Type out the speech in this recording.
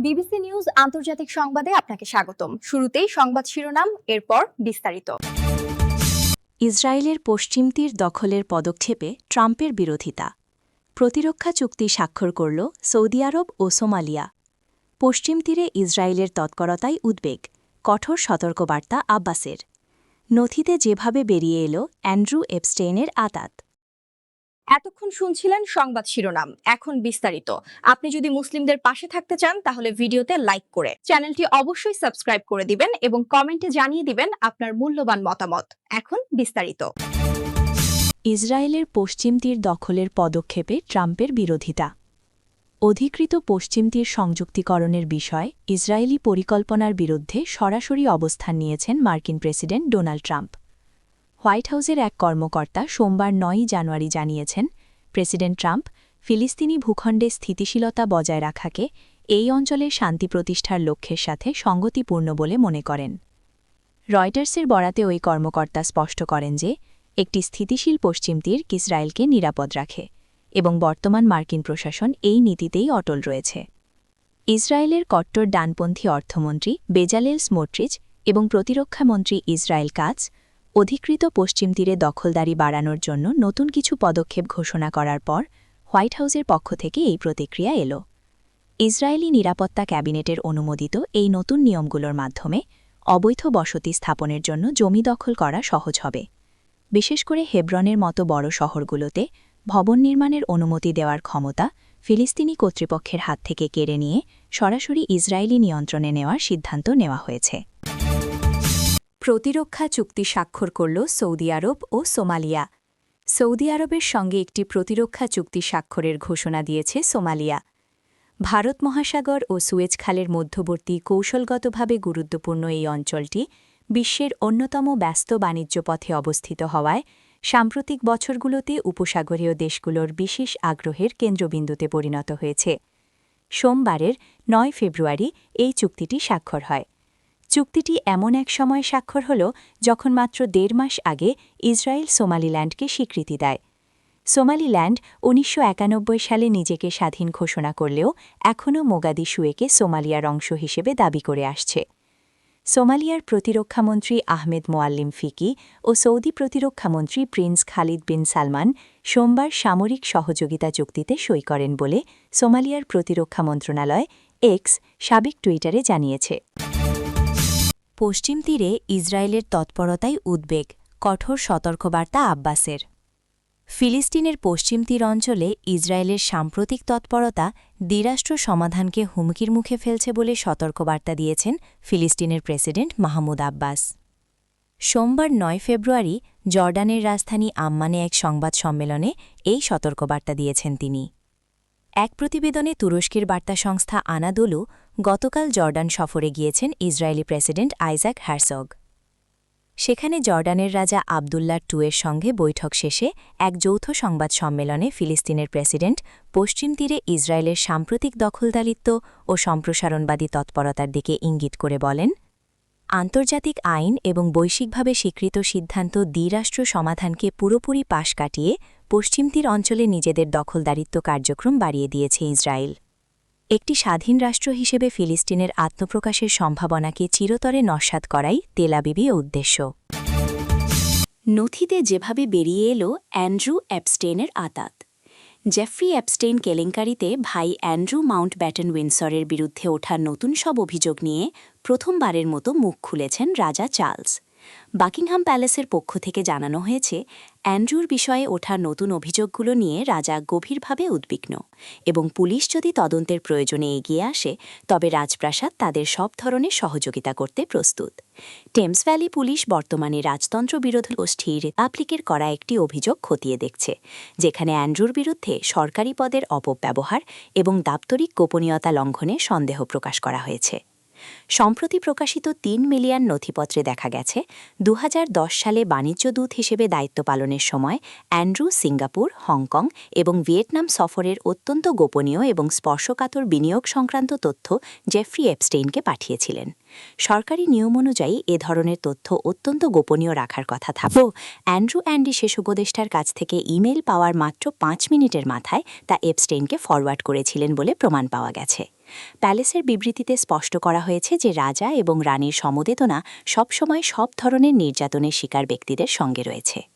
BBC news আন্তর্জাতিক সংবাদে আপনাকে স্বাগতম। শুরুতেই সংবাদ শিরোনাম, এরপর বিস্তারিত। ইসরায়েলের পশ্চিম তীর দখলের পদক্ষেপে ট্রাম্পের বিরোধিতা। প্রতিরক্ষা চুক্তি স্বাক্ষর করল সৌদি আরব ও সোমালিয়া। পশ্চিম তীরে ইসরায়েলের তৎপরতায় উদ্বেগ, কঠোর সতর্কবার্তা আব্বাসের। নথিতে যেভাবে বেরিয়ে এলো অ্যান্ড্রু এপস্টেইনের আতাত। এতক্ষণ শুনছিলেন সংবাদ শিরোনাম, এখন বিস্তারিত। আপনি যদি মুসলিমদের পাশে থাকতে চান তাহলে ভিডিওতে লাইক করে চ্যানেলটি অবশ্যই সাবস্ক্রাইব করে দিবেন এবং কমেন্টে জানিয়ে দিবেন আপনার মূল্যবান মতামত। এখন বিস্তারিত। ইসরায়েলের পশ্চিম তীর দখলের পদক্ষেপে ট্রাম্পের বিরোধিতা। অধিকৃত পশ্চিম তীর সংযুক্তিকরণের বিষয়ে ইসরায়েলি পরিকল্পনার বিরুদ্ধে সরাসরি অবস্থান নিয়েছেন মার্কিন প্রেসিডেন্ট ডোনাল্ড ট্রাম্প। হোয়াইট হাউসের এক কর্মকর্তা সোমবার ৯ জানুয়ারি জানিয়েছেন, প্রেসিডেন্ট ট্রাম্প ফিলিস্তিনি ভূখণ্ডে স্থিতিশীলতা বজায় রাখাকে এই অঞ্চলের শান্তি প্রতিষ্ঠার লক্ষ্যের সাথে সঙ্গতিপূর্ণ বলে মনে করেন। রয়টার্সের বরাতে ওই কর্মকর্তা স্পষ্ট করেন যে একটি স্থিতিশীল পশ্চিম তীর ইসরায়েলকে নিরাপদ রাখে এবং বর্তমান মার্কিন প্রশাসন এই নীতিতেই অটল রয়েছে। ইসরায়েলের কট্টর ডানপন্থী অর্থমন্ত্রী বেজালেল স্মোট্রিচ এবং প্রতিরক্ষামন্ত্রী ইসরায়েল কাটজ অধিকৃত পশ্চিম তীরে দখলদারি বাড়ানোর জন্য নতুন কিছু পদক্ষেপ ঘোষণা করার পর হোয়াইট হাউসের পক্ষ থেকে এই প্রতিক্রিয়া এল। ইসরায়েলি নিরাপত্তা ক্যাবিনেটের অনুমোদিত এই নতুন নিয়মগুলোর মাধ্যমে অবৈধ বসতি স্থাপনের জন্য জমি দখল করা সহজ হবে। বিশেষ করে হেব্রনের মতো বড় শহরগুলোতে ভবন নির্মাণের অনুমতি দেওয়ার ক্ষমতা ফিলিস্তিনি কর্তৃপক্ষের হাত থেকে কেড়ে নিয়ে সরাসরি ইসরায়েলি নিয়ন্ত্রণে নেওয়ার সিদ্ধান্ত নেওয়া হয়েছে। প্রতিরক্ষা চুক্তি স্বাক্ষর করল সৌদি আরব ও সোমালিয়া। সৌদি আরবের সঙ্গে একটি প্রতিরক্ষা চুক্তি স্বাক্ষরের ঘোষণা দিয়েছে সোমালিয়া। ভারত মহাসাগর ও সুয়েজ খালের মধ্যবর্তী কৌশলগতভাবে গুরুত্বপূর্ণ এই অঞ্চলটি বিশ্বের অন্যতম ব্যস্ত বাণিজ্য পথে অবস্থিত হওয়ায় সাম্প্রতিক বছরগুলোতে উপসাগরীয় দেশগুলোর বিশেষ আগ্রহের কেন্দ্রবিন্দুতে পরিণত হয়েছে। সোমবারের ৯ ফেব্রুয়ারি এই চুক্তিটি স্বাক্ষর হয়। চুক্তিটি এমন এক সময় স্বাক্ষর হল যখন মাত্র ১.৫ মাস আগে ইসরায়েল সোমালিল্যান্ডকে স্বীকৃতি দেয়। সোমালিল্যান্ড ১৯৯১ সালে নিজেকে স্বাধীন ঘোষণা করলেও এখনও মোগাদিশু একে সোমালিয়ার অংশ হিসেবে দাবি করে আসছে। সোমালিয়ার প্রতিরক্ষামন্ত্রী আহমেদ মোয়াল্লিম ফিকি ও সৌদি প্রতিরক্ষামন্ত্রী প্রিন্স খালিদ বিন সালমান সোমবার সামরিক সহযোগিতা চুক্তিতে সই করেন বলে সোমালিয়ার প্রতিরক্ষা মন্ত্রণালয় এক্স সাবেক টুইটারে জানিয়েছে। পশ্চিম তীরে ইসরায়েলের তৎপরতায় উদ্বেগ, কঠোর সতর্কবার্তা আব্বাসের। ফিলিস্তিনের পশ্চিম তীর অঞ্চলে ইসরায়েলের সাম্প্রতিক তৎপরতা দ্বিরাষ্ট্র সমাধানকে হুমকির মুখে ফেলছে বলে সতর্কবার্তা দিয়েছেন ফিলিস্তিনের প্রেসিডেন্ট মাহমুদ আব্বাস। সোমবার ৯ ফেব্রুয়ারি জর্ডানের রাজধানী আম্মানে এক সংবাদ সম্মেলনে এই সতর্কবার্তা দিয়েছেন তিনি। এক প্রতিবেদনে তুরস্কের বার্তা সংস্থা আনাদোলু গতকাল জর্ডান সফরে গিয়েছেন ইসরায়েলি প্রেসিডেন্ট আইজাক হারজগ। সেখানে জর্ডানের রাজা আবদুল্লাহ টুয়ের সঙ্গে বৈঠক শেষে এক যৌথ সংবাদ সম্মেলনে ফিলিস্তিনের প্রেসিডেন্ট পশ্চিম তীরে ইসরায়েলের সাম্প্রতিক দখলদারিত্ব ও সম্প্রসারণবাদী তৎপরতার দিকে ইঙ্গিত করে বলেন, আন্তর্জাতিক আইন এবং বৈশ্বিকভাবে স্বীকৃত সিদ্ধান্ত দ্বিরাষ্ট্র সমাধানকে পুরোপুরি পাশ কাটিয়ে পশ্চিম তীর অঞ্চলে নিজেদের দখলদারিত্ব কার্যক্রম বাড়িয়ে দিয়েছে ইসরায়েল। একটি স্বাধীন রাষ্ট্র হিসেবে ফিলিস্তিনের আত্মপ্রকাশের সম্ভাবনাকে চিরতরে নস্যাৎ করাই তেল আবিবের উদ্দেশ্য। নথিতে যেভাবে বেরিয়ে এলো অ্যান্ড্রু এপস্টেইনের আতাত। জেফ্রি এপস্টেইন কেলেঙ্কারিতে ভাই অ্যান্ড্রু মাউন্টব্যাটেন উইন্ডসরের বিরুদ্ধে ওঠা নতুন সব অভিযোগ নিয়ে প্রথমবারের মতো মুখ খুলেছেন রাজা চার্লস। বাকিংহাম প্যালেসের পক্ষ থেকে জানানো হয়েছে, অ্যান্ড্রুর বিষয়ে ওঠা নতুন অভিযোগগুলো নিয়ে রাজা গভীরভাবে উদ্বিগ্ন এবং পুলিশ যদি তদন্তের প্রয়োজনে এগিয়ে আসে তবে রাজপ্রাসাদ তাদের সব ধরনের সহযোগিতা করতে প্রস্তুত। টেমস ভ্যালি পুলিশ বর্তমানে রাজতন্ত্র বিরোধী গোষ্ঠী রিপাবলিকের করা একটি অভিযোগ খতিয়ে দেখছে, যেখানে অ্যান্ড্রুর বিরুদ্ধে সরকারি পদের অপব্যবহার এবং দাপ্তরিক গোপনীয়তা লঙ্ঘনে সন্দেহ প্রকাশ করা হয়েছে। সম্প্রতি প্রকাশিত ৩ মিলিয়ন নথিপত্রে দেখা গেছে ২০১০ সালে বাণিজ্য দূত হিসেবে দায়িত্ব পালনের সময় অ্যান্ড্রু সিঙ্গাপুর, হংকং এবং ভিয়েতনাম সফরের অত্যন্ত গোপনীয় এবং স্পর্শকাতর বিনিয়োগ সংক্রান্ত তথ্য জেফ্রি এপস্টেইনকে পাঠিয়েছিলেন। সরকারি নিয়ম অনুযায়ী এ ধরনের তথ্য অত্যন্ত গোপনীয় রাখার কথা থাকলেও অ্যান্ড্রু অ্যান্ডি শেষ উপদেষ্টার কাছ থেকে ইমেল পাওয়ার মাত্র ৫ মিনিটের মাথায় তা এপস্টেইনকে ফরওয়ার্ড করেছিলেন বলে প্রমাণ পাওয়া গেছে। প্যালেসের বিবৃতিতে স্পষ্ট করা হয়েছে যে রাজা এবং রানীর সমবেদনা সবসময় সব ধরনের নির্যাতনের শিকার ব্যক্তিদের সঙ্গে রয়েছে।